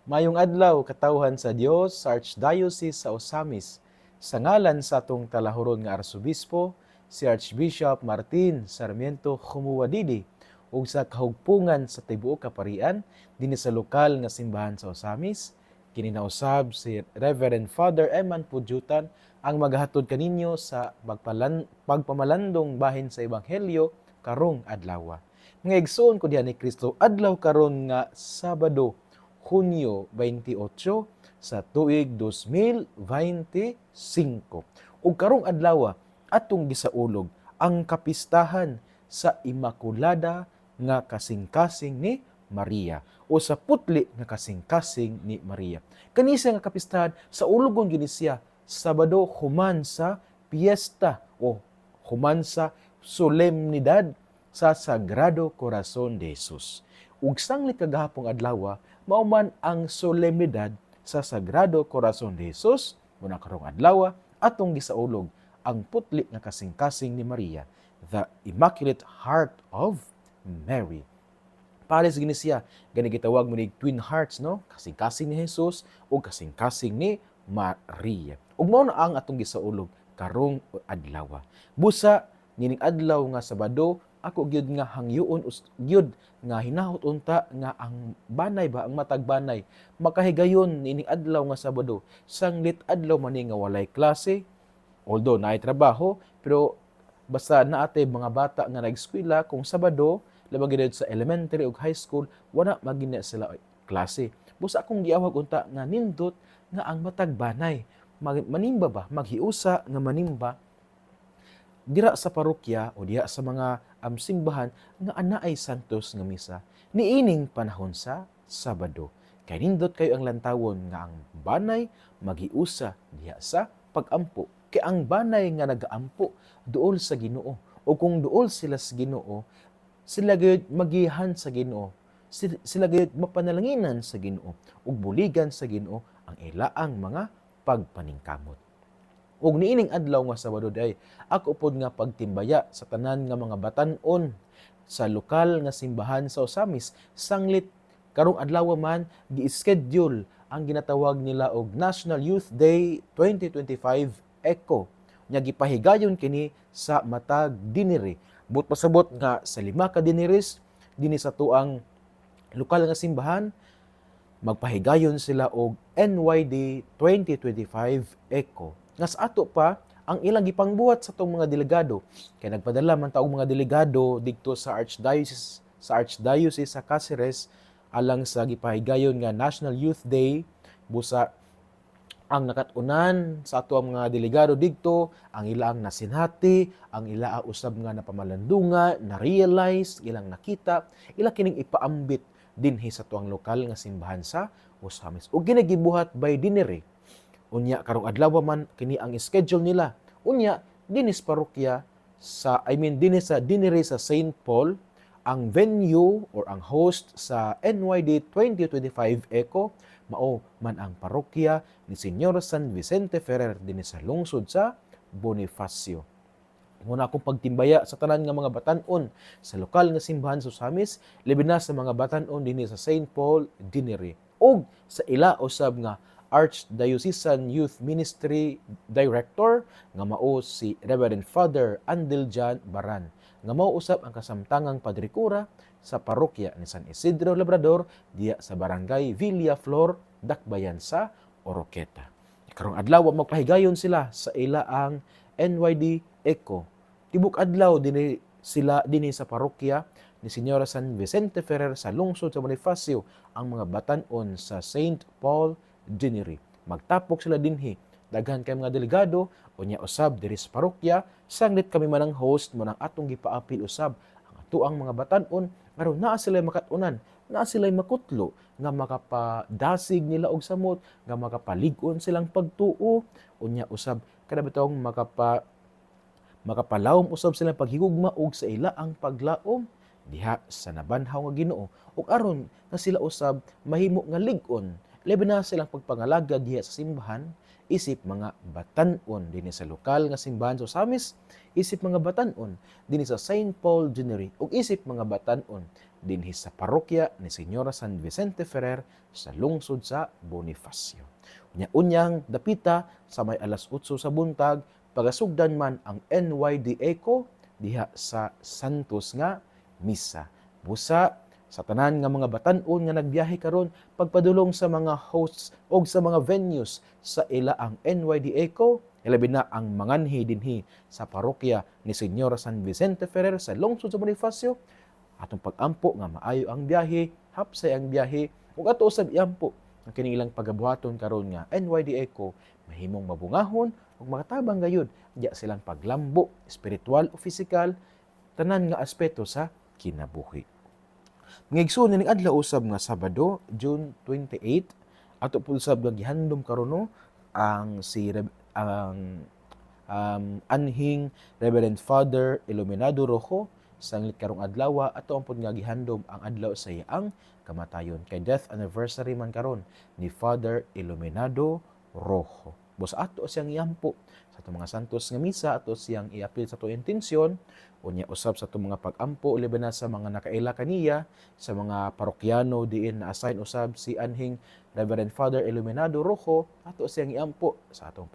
Mayong adlaw katawhan sa Dios sa Archdiocese sa Osamis. Sa ngalan sa atong talahuron nga Arsobispo, si Archbishop Martin Sarmiento Khumuwadidi ug sa kahugpungan sa tibuok kaparian dinhi sa lokal nga simbahan sa Osamis, kininausab si Reverend Father Eman Pudyutan ang maghatod kaninyo sa pagpamalandong bahin sa Ebanghelyo karong adlaw. Mga igsoon ko diha ni Kristo, adlaw karon nga Sabado, Hunyo 28 sa tuig 2025. Ug karong adlaw atong gisaulog ang kapistahan sa Imakulada nga kasing-kasing ni Maria o sa putli nga kasing-kasing ni Maria. Kanisa nga kapistahan sa ulogon gini siya Sabado human sa piyesta o human sa solemnidad sa Sagrado Corazon de Jesus. Ug sanglit kagahapong adlaw mao man ang solemnidad sa Sagrado Corazon de Jesus. Muna karong adlaw atong gisaulog ang putli nga kasing-kasing ni Maria, the Immaculate Heart of Mary. Pares gini siya, gani gitawag mo ni twin hearts, no? Kasing-kasing ni Jesus o kasing-kasing ni Maria. Ug mao na ang atong gisaulog karong adlaw. Busa nining adlaw nga Sabado, ako gyud nga hangyoon gyud nga hinahot unta nga ang banay ba, ang matag banay makahigayon nining adlaw nga Sabado, sanglit adlaw man ni nga walay klase, although naay trabaho, pero basta naatay mga bata nga nag-eskwela kung Sabado, labang gid sa elementary ug high school, wala magina sila klase. Busa akong giawag unta nga nindot nga ang matag banay manimba ba, maghiusa nga manimba dira sa parokya o diha sa mga simbahan nga anaay santos nga misa niining panahon sa Sabado. Kay nindot kayo ang lantawon nga ang banay maghiusa diha sa pagampo. Kay ang banay nga nagaampo duol sa Ginoo, o kung duol sila sa Ginoo, sila gayud magihan sa Ginoo, sila gayud mapanalanginan sa Ginoo ug buligan sa Ginoo ang ilaang mga pagpaningkamot. Ug niining adlaw nga Sabado day, ako pod nga pagtimbaya sa tanan nga mga batan-on sa lokal nga simbahan sa Osamis, sanglit karong adlaw man gi-schedule ang ginatawag nila og National Youth Day 2025 ECO. Nya gipahigayon kini sa matag diniri. But pasabot nga sa 5 ka diniris dinhi sa tuang lokal nga simbahan, magpahigayon sila og NYD 2025 ECO. Nga sa ato pa, ang ilang gipangbuhat sa itong mga delegado. Kaya nagpadala man taong mga delegado dito sa Archdiocese sa Cáceres alang sa gipahigayon nga National Youth Day. Busa ang nakatunan sa ato ang mga delegado dito, ang ilang nasinhati, ang ilang usab nga napamalandunga, na-realize, ilang nakita, ilang kining ipaambit dinhi sa tuang lokal nga simbahan sa Osamis. O ginagibuhat by dinere. Unya karong adlaw man kini ang schedule nila. Unya dinis parokya dinhi sa dinere sa St. Paul ang venue or ang host sa NYD 2025 ECO mao man ang parokya ni Señor San Vicente Ferrer dinhi sa lungsod sa Bonifacio. Muna akong pagtimbaya sa tanan nga mga batan-on sa lokal nga simbahan sa Osamis, labi na sa mga batan-on dinhi sa St. Paul dinere ug sa ila usab nga Archdiocesan Youth Ministry Director nga mao si Reverend Father Andiljan Baran, nga mao usab ang kasamtangang padrikura sa parokya ni San Isidro Labrador diya sa barangay Villa Flor, Dakbayan sa Oroqueta. Karong adlaw magpahigayon sila sa ilaang NYD ECO. Tibok adlaw dinhi sila dinhi sa parokya ni Señora San Vicente Ferrer sa lungsod sa Bonifacio ang mga batan-on sa St. Paul Dineri. Magtapok sila dinhi. Daghan kay mga delegado unya usab diri sa parokya, sanglit kami man ang host mo nang atong gipaapil usab ang atuang mga batan-on aron naa sila makatunan, naa sila makutlo nga makapadasig nila og samot, nga makapalig-on silang pagtuo, unya usab kada bitong makapalawom usab silang paghigugma og sa ila ang paglaom diha sa nabanhaw nga Ginoo ug aron nga sila usab mahimo nga lig-on labi na silang pagpangalaga diha sa simbahan, isip mga batan-on dinhi sa lokal nga simbahan sa Osamis, isip mga batan-on dinhi sa St. Paul Dineri ug isip mga batan-on dinhi sa parokya ni Senyora San Vicente Ferrer sa lungsod sa Bonifacio. Unya-unyang dapita sa may alas 8 sa buntag, pagasugdan man ang NYDA ko diha sa Santos nga misa. Busa sa tanan nga mga batan-on nga nagbiyahe karon pagpadulong sa mga hosts o sa mga venues sa ila ang NYDA ko, ilabi na ang manganhi dinhi sa parokya ni Senyora San Vicente Ferrer sa lungsod sa Bonifacio, atong pag-ampo nga maayo ang biyahe, hapsay ang biyahe, ug ato usab iampo ang kining ilang pagabuhaton karon nga NYDA ko mahimong mabungahon ug makatabang gayud diya silang paglambo, espiritual o physical, tanan nga aspeto sa kinabuhi. Ngigsoon ning adlaw usab nga Sabado, June 28, ato pud usab nga gihandom karon ang anhing Reverend Father Iluminado Rojo sanglit karong adlaw ato ang pud nga gihandom ang adlaw sa iyang kamatayon kay death anniversary man karon ni Father Iluminado Rojo. Bus ato siyang iampo sa itong mga santos nga misa, ato siyang iapil sa itong intensyon, unya usab sa itong mga pag-ampo, liban na sa mga nakaila kaniya, sa mga parokyano diin na assign usab si anhing Reverend Father Iluminado Rojo, ato siyang iampo sa atong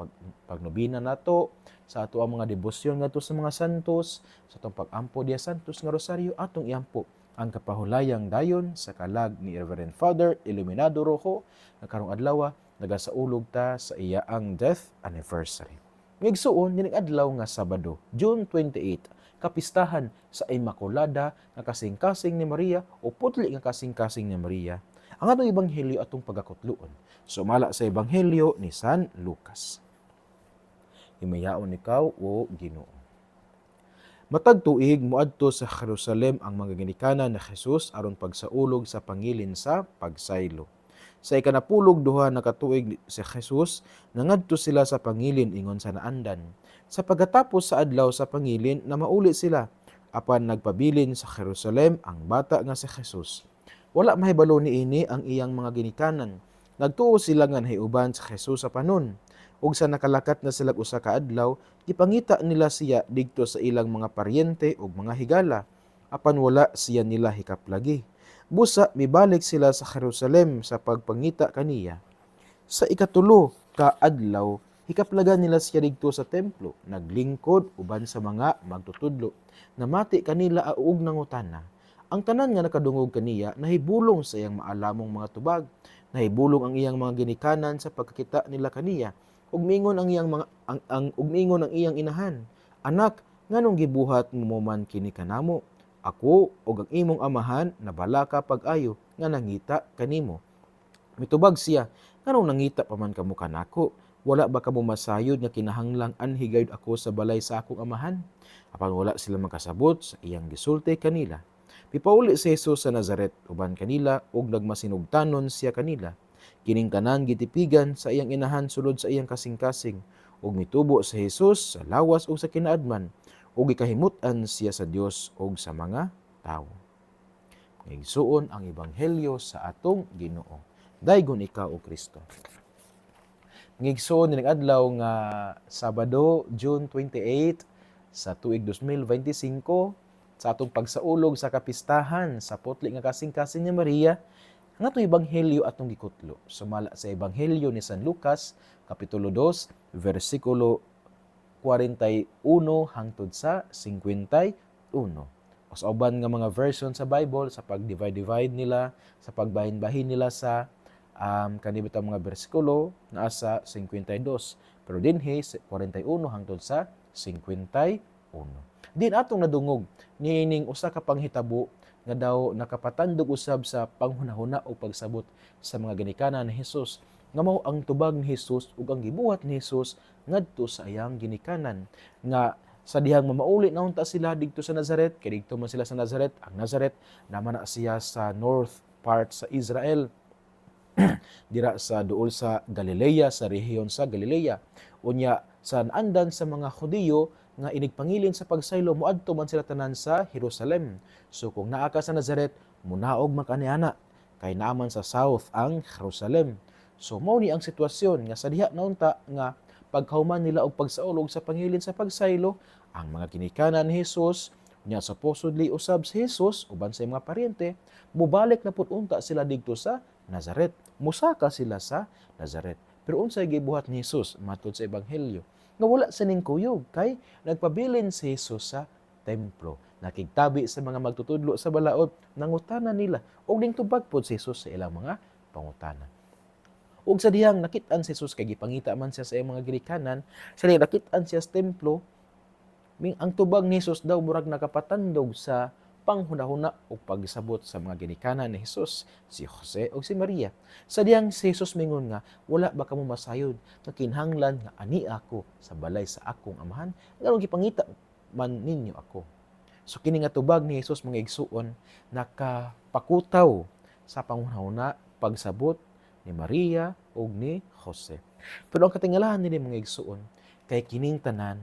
pagnobina nato, sa ato ang mga debosyon ngadto sa mga santos, sa atong pag-ampo diya santos nga rosaryo, atong iampo ang kapahulayang dayon sa kalag ni Reverend Father Iluminado Rojo nga karong adlaw nagasaulog ta sa iyaang death anniversary. Ngigsuon nining adlaw nga Sabado, June 28, kapistahan sa Immaculada nga kasing-kasing ni Maria o putli nga kasing-kasing ni Maria. Ang atong ebanghelyo atong pagakutluon. Sumala sa ebanghelyo ni San Lucas. Himayaon ikaw o Ginoo. Matag tuig moadto sa Jerusalem ang mga ginikanan na Jesus aron pagsaulog sa pangilin sa pagsaylo. Sa ikanapulog duha na katuig si Jesus, nangadto sila sa pangilin ingon sa naandan. Sa pagkatapos sa adlaw sa pangilin na mauli sila, apan nagpabilin sa Jerusalem ang bata nga si Jesus. Wala mahibalo niini ang iyang mga ginikanan. Nagtuo sila nga nahiuban sa Jesus sa panon. Ug sa nakalakat na sila usa ka adlaw, gipangita nila siya didto sa ilang mga paryente ug mga higala, apan wala siya nila hikaplagi. Busa mibalik sila sa Jerusalem sa pagpangita kaniya. Sa ikatulo ka adlaw, hikaplagan nila siya didto sa templo, naglingkod uban sa mga magtutudlo. Namati kanila aug nangutana. Ang tanan nga nakadungog kaniya nahibulong sa iyang maalamong mga tubag, nahibulong ang iyang mga ginikanan sa pagkakita nila kaniya. Ug miingon ang iyang ang iyang inahan, anak, nganong gibuhat mo man kini kanamo? Ako ug ang imong amahan nabala ka pag-ayo nga nangita kanimo. Mitubag siya, nganong nangita pa man kamo kanako? Wala ba kamo masayod nga kinahanglang anhi gayud ako sa balay sa akong amahan? Apan wala sila makasabot sa iyang gisulti kanila. Pipauli si Jesus sa Nazaret uban kanila ug nagmasinugtanon siya kanila. Kining tanan gitipigan sa iyang inahan sulod sa iyang kasing-kasing ug mitubo si Jesus sa lawas ug sa kinaadman ug gikahimutan siya sa Dios ug sa mga tawo. Ngigsuon ang ebanghelyo sa atong Ginoo. Daygon ikaw o Kristo. Ngigsuon ning adlaw nga Sabado, June 28 sa tuig 2025 sa atong pagsaulog sa kapistahan sa putli nga kasing-kasing ni Maria. Ang atong ebanghelyo atong gikutlo sumala sa ebanghelyo ni San Lucas kapitulo 2 versikulo 41 hangtod sa 51. O sa uban nga mga version sa Bible, sa pag-divide nila, sa pagbahin-bahin nila sa kanibutang mga bersikulo, naa sa 52. Pero dinhi, 41 hangtod sa 51. Din atong nadungog, nining usa ka panghitabo nga daw nakapatandog usab sa panghunahuna o pagsabot sa mga ginikanan ni Jesus, nga mao ang tubag ni Jesus ug ang gibuhat ni Jesus ngadto sa iyang ginikanan, nga sa dihang mamauli na unta sila didto sa Nazaret, kay didto man sila sa Nazaret. Ang Nazaret naman na siya sa north part sa Israel, dira sa duol sa Galilea, sa rehiyon sa Galilea. Unya sa naandan sa mga Hudiyo nga inigpangilin sa pagsaylo, moadto man sila tanan sa Jerusalem. So kung naa ka sa Nazaret, munaog man kaniana, kay naaman sa south ang Jerusalem. So mao ni ang sitwasyon nga sa diha naunta nga pagkahuman nila og pagsaulog sa pangilin sa pagsaylo, ang mga ginikanan ni Jesus Nya supposedly usab si Jesus uban sa mga paryente, mubalik na pud unta sila didto sa Nazaret. Musaka sila sa Nazaret. Pero unsay gibuhat ni Jesus matod sa ebanghelyo? Nga wala sining kuyog kay nagpabilin si Jesus sa templo. Nakigtabi sa mga magtutudlo sa balaod, nangutana nila og ning tubag pod si Jesus sa ilang mga pangutana. Ug sa dihang nakit-an si Jesus kay gipangita man siya sa iyang mga gilikanan, sa dihang nakit-an siya sa templo, ang tubag ni Jesus daw murag nakapatandog sa panghuna-huna o pagsabot sa mga ginikanan ni Jesus, si Jose o si Maria. Sa diyang si Jesus mingon nga, wala ba kamo masayod na kinhanglan nga ani ako sa balay sa akong amahan, nga gipangita man ninyo ako. So kini nga tubag ni Jesus mga igsuon nakapakutaw sa panghuna-huna pagsabot ni Maria o ni Jose. Pero ang katingalahan nini mga igsuon kay kining tanan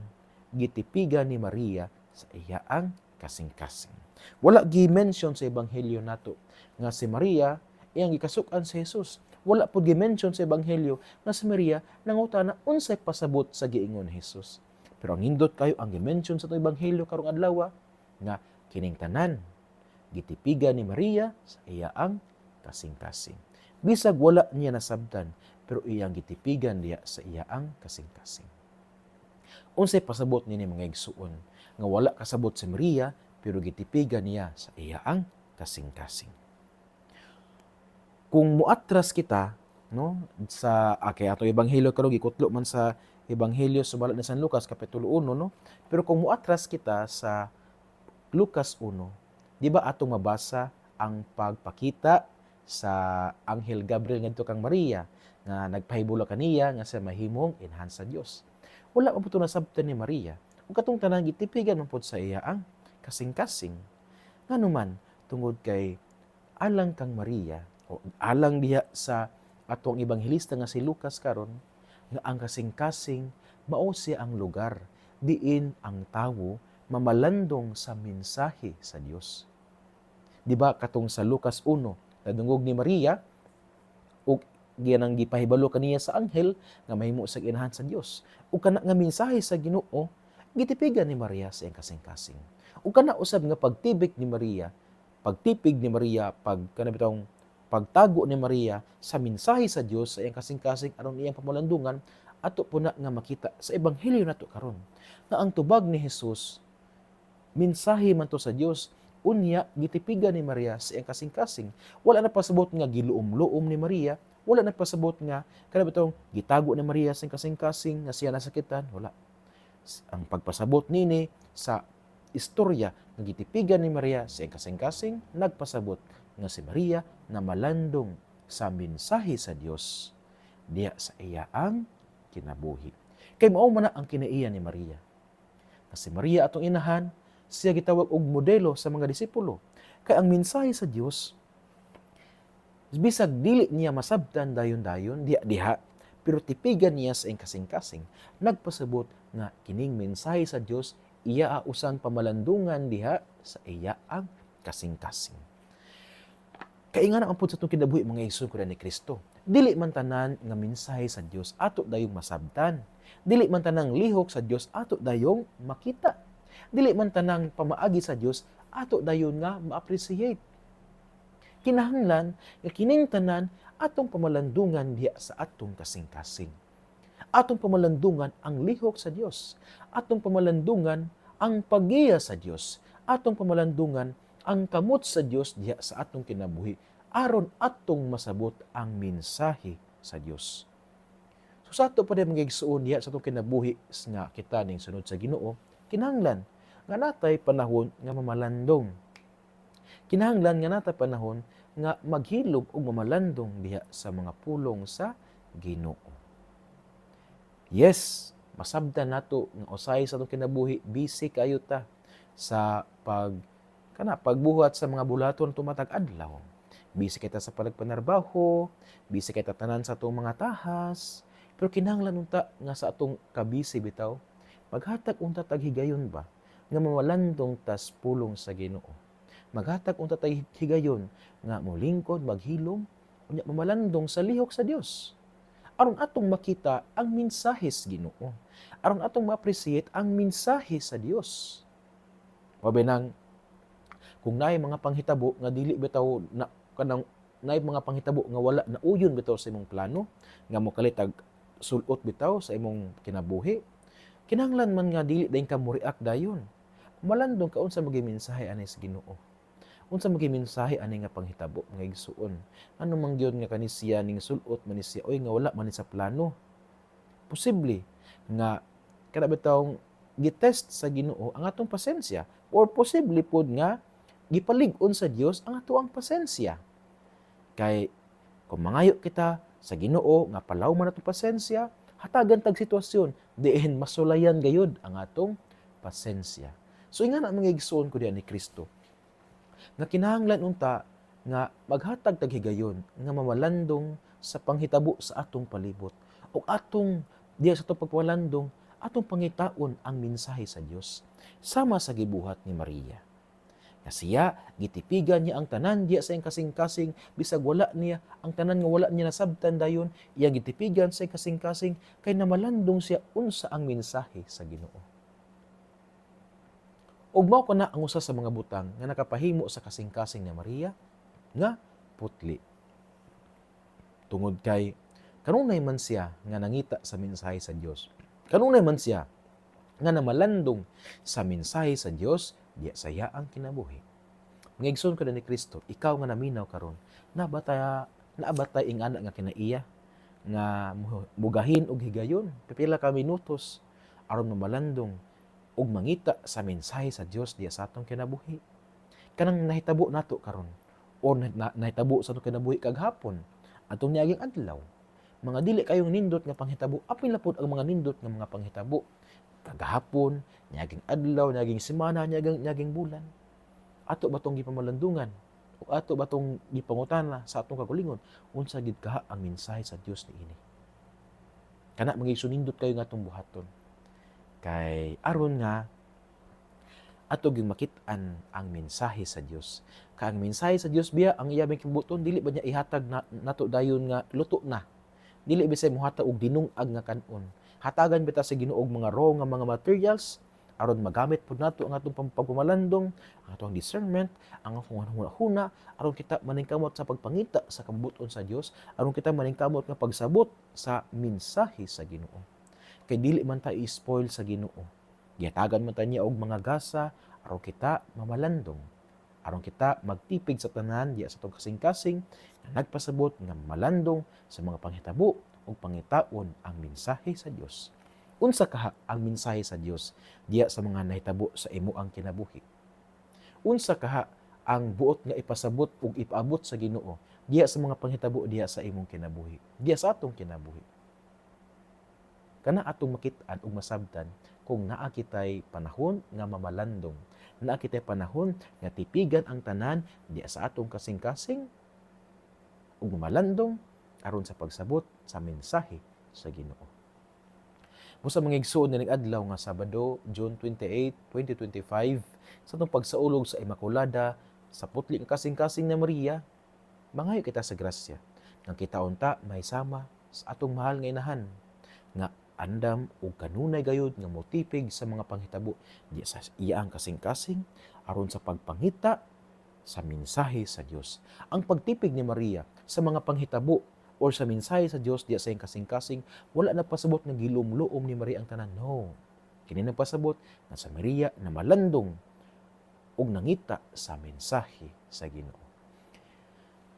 gitipigan ni Maria sa iyaang kasing-kasing. Wala gi-mention sa ebanghelyo nato nga si Maria iyang gikasuk-an si Jesus. Wala po gi-mention sa ebanghelyo nga si Maria nangutana unsay pasabot sa giingon ni Jesus. Pero ang nindot kayo ang gi-mention sa ebanghelyo karong adlaw nga kining tanan gitipigan ni Maria sa iyaang kasing-kasing. Bisag wala niya nasabtan, pero iyang gitipigan diya sa iyaang kasing-kasing. Unsay pasabot nini mga igsuon nga wala kasabot si Maria pero gitipigan niya sa iyaang kasing-kasing. Kung muatras kita no sa ato ebanghelyo karon gikutlo man sa ebanghelyo subalat ni San Lucas kapitulo 1 no, pero kung muatras kita sa Lucas 1, di ba atong mabasa ang pagpakita sa Anghel Gabriel ngadto kang Maria nga nagpahibula kaniya nga sa mahimong inahan sa Dios. Wala pa po nasabtan ni Maria. Kung katong tanan gitipigan man pod sa iya ang kasing-kasing. Nganuman tungod kay alang kang Maria o alang diha sa atong ebanghelista nga si Lucas karon nga ang kasing-kasing mao siya ang lugar diin ang tawo mamalandong sa mensahe sa Dios. Di ba katong sa Lucas 1, nadungog ni Maria ug giyanang gipahibalo kaniya sa anghel nga mahimo sa inahan sa Dios. Ug kana nga mensahe sa Ginoo gitipigan ni Maria sa iyang kasing-kasing. Ug kana usab nga pagtipig ni Maria, pagtago ni Maria sa mensahe sa Dios sa iyang kasing-kasing aron iyang pamalandungan ato po na nga makita sa ebanghelyo nato karon nga ang tubag ni Jesus mensahe man to sa Dios. Unya gitipigan ni Maria sa iyang kasing-kasing. Wala na pasabot nga giluom-luom ni Maria, wala na pasabot nga kana bitong gitago ni Maria sa kasing-kasing nga siya nasakitan, wala. Ang pagpasabot nini sa istorya nga gitipigan ni Maria sa iyang kasing-kasing nagpasabot nga si Maria na malandong sa mensahe sa Dios diya sa iya ang kinabuhi. Kay mao man ang kinaiya ni Maria. Kasi Maria atong inahan, siya gitawag og modelo sa mga disipulo. Kay ang mensahe sa Dios bisag dili niya masabtan dayon-dayon diha, pero tipigan niya sa iyang kasing-kasing. Nagpasabot nga kining mensahe sa Dios iya usan pamalandungan diha sa iya ang kasing-kasing. Kay nga na ang pud sa itong kinabuhi mga igsoon ni Kristo. Dili man tanan nga mensahe sa Dios ato dayong masabtan. Dili man tanang lihok sa Dios ato dayong makita. Dili man tanang pamaagi sa Dios ato dayon nga ma-appreciate. Kinahanglan nga kining tanan atong pamalandungan diha sa atong kasing-kasing. Atong pamalandungan ang lihok sa Dios. Atong pamalandungan ang pagiya sa Dios. Atong pamalandungan ang kamot sa Dios diha sa atong kinabuhi aron atong masabot ang mensahe sa Dios. So sa ato pa din mga igsuon diha sa atong kinabuhi nga kita ning sunod sa Ginoo, kinahanglan nga natay panahon nga mamalandong. Kinahanglan nga natay panahon nga maghilom og mamalandong diha sa mga pulong sa Ginoo. Yes, masabtan nato nga usay sa atong kinabuhi busy kayo ta sa pagbuhat sa mga bulaton tumatag adlaw. Busy kita sa palagpanarbaho, busy kita tanan sa atong mga tahas, pero kinahanglan unta nga sa atong kabisi bitaw maghatag unta tag higayon ba nga mamalandong tas pulong sa Ginoo. Maghatag unta tag higayon nga molingkod, maghilom, unya mamalandong sa lihok sa Dios. Aron atong makita ang mensahe sa Ginoo. Aron atong ma-appreciate ang mensahe sa Dios. Mabi nang kung naay mga panghitabo nga dili bitaw na kanang naay mga panghitabo nga wala na uyon bitaw sa imong plano nga mokalitag sulot bitaw sa imong kinabuhi, kinahanglan man nga dili dayon ka mo react dayon. Malandong ka unsa maging mensahe ani sa Ginoo. Unsa maging mensahe ani nga panghitabo nga igsuon. Ano man gyud nga kanisiya ning sulot man ni siya oy nga wala man ni sa plano. Posible nga kada bitaw gitest sa Ginoo ang atong pasensya or posible pod nga gipalig-on sa Dios ang atoang pasensya. Kay kung mangayo kita sa Ginoo nga palaw man atong pasensya, hatagan tag sitwasyon diin masulayan gayud ang atong pasensya. So ingana mga igsoon ko diyan ni Kristo nga kinahanglan unta nga maghatag tag higayon nga mamalandong sa panghitabo sa atong palibot ug atong diya sa atong pagpalandong atong pangitaon ang mensahe sa Dios sama sa gibuhat ni Maria. Nga siya gitipigan niya ang tanan diya sa iyang kasing-kasing bisag wala niya ang tanan nga wala niya nasabtan dayon, iya gitipigan sa iyang kasing-kasing kay namalandong siya unsa ang mensahe sa Ginoo. Ug mao kana ang usa sa mga butang nga nakapahimo sa kasing-kasing ni Maria nga putli. Tungod kay kanunay man siya nga nangita sa mensahe sa Dios. Kanunay man siya nga namalandong sa mensahe sa Dios diya saya ang kinabuhi. Nga igsoon ko ni Kristo, ikaw nga naminaw karon, nabatay ing ana nga kinaiya nga mugahin og higayon pipila ka minutos aron mamalandong ug mangita sa mensahe sa Dios diya sa atong kinabuhi. Kanang nahitabo nato karon o nahitabo sa atong kinabuhi kaghapon atong niaging adlaw. Mga dili kayong nindot nga panghitabo, apil na pod ang mga nindot nga mga panghitabo kagahapon, niaging adlaw, niaging semana, niaging bulan. Ato batong gipamalandungan o ato batong gipangutana sa atong kagulingon unsa gid kaha ang mensahe sa Dios niini. Kana magisunindot kayo nga atong buhaton. Kay aron nga ato gyud makit-an ang mensahe sa Dios. Kay ang mensahe sa Dios biya ang iya kibuton dili ba niya ihatag nato dayon nga luto na. Dili bisay mohatag og dinungag nga kanon. Hatagan bita sa Ginoo og mga raw nga mga materials aron magamit pud nato ang atong pagpamalandong, ang atong discernment, ang atong huna aron kita maningkamot sa pagpangita sa kabubuton sa Dios, aron kita maningkamot nga pagsabot sa mensahe sa Ginoo. Kay dili man ta i-spoil sa Ginoo. Gihatagan man ta niya og mga gasa aron kita mamalandong, aron kita magtipig sa tanan diya sa atong kasing-kasing nga nagpasabot nga malandong sa mga panghitabo ug pangitaon ang mensahe sa Dios. Unsa kaha ang mensahe sa Dios diya sa mga nahitabo sa imo ang kinabuhi? Unsa kaha ang buot nga ipasabot ug ipaabot sa Ginoo diya sa mga panghitabo diya sa imong kinabuhi, diya sa atong kinabuhi? Kana atong makit-an ug masabtan kung naa kitay panahon nga mamalandong, naa kitay panahon nga tipigan ang tanan diya sa atong kasing-kasing ug mamalandong aron sa pagsabot sa mensahe sa Ginoo. Busa mga igsoon na adlaw nga Sabado, June 28, 2025, sa atong pagsaulog sa Immaculada sa putli nga kasing-kasing na Maria, mangayo kita sa grasya nga kita unta may sama sa atong mahal nga inahan nga andam ug kanunay gayud nga motipig sa mga panghitabo diya sa iyang kasing-kasing aron sa pagpangita sa mensahe sa Dios. Ang pagtipig ni Maria sa mga panghitabo or sa mensahe sa Dios diya sa iyang kasing-kasing, wala nagpasabot nga gilumluom ni Maria ang tanan. No. Kini nagpasabot nga sa Maria na malandong ug nangita sa mensahe sa Ginoo.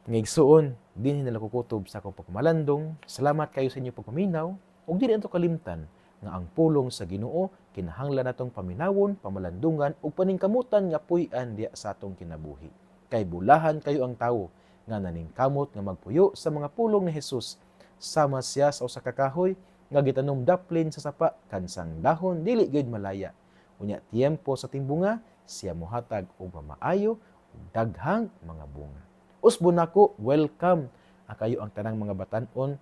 Nga igsuon, dinhi nila kukutob sa akong pagmalandong. Salamat kayo sa inyo pagpaminaw ug dili anto kalimtan nga ang pulong sa Ginoo kinahanglan natong paminawon, pamalandungan ug paningkamutan nga puy-an diya sa atong kinabuhi. Kay bulahan kayo ang tawo nga naningkamot nga magpuyo sa mga pulong ni Hesus. Sama siya sa usa ka kahoy nga gitanom daplin sa sapa kansang dahon dili gyud malaya. Unya tiempo sa timbunga siya mohatag og mamaayo ug daghang mga bunga. Usbon nako, welcome kayo ang tanang mga batan-on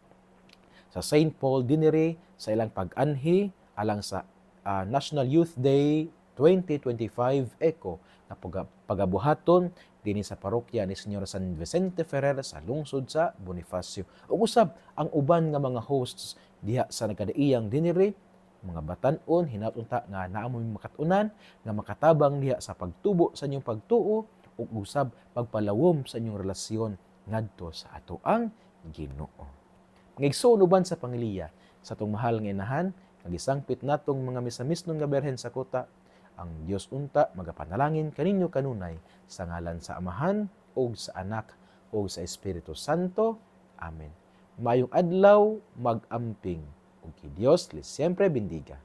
sa St. Paul Dinere sa ilang pag-anhi alang sa National Youth Day 2025 ECO na pagabuhaton dinhi sa parokya ni Señor San Vicente Ferrer sa lungsod sa Bonifacio. Ug usab ang uban nga mga hosts diha sa nagkadaiyang dinere mga batan-on hinatunta nga naamoy makatunan nga makatabang diha sa pagtubo sa inyong pagtuo ug usab pagpalawom sa inyong relasyon ngadto sa atoang Ginoo. Nga igsoon uban sa pangiliya sa atong mahal nga inahan, nagisangpit natong mga misamisnon nga berhen sa kuta, ang Dios unta magapanalangin kaninyo kanunay sa ngalan sa Amahan ug sa Anak ug sa Espiritu Santo. Amen. Maayong adlaw, mag-amping ug ki Dios les siempre bendiga.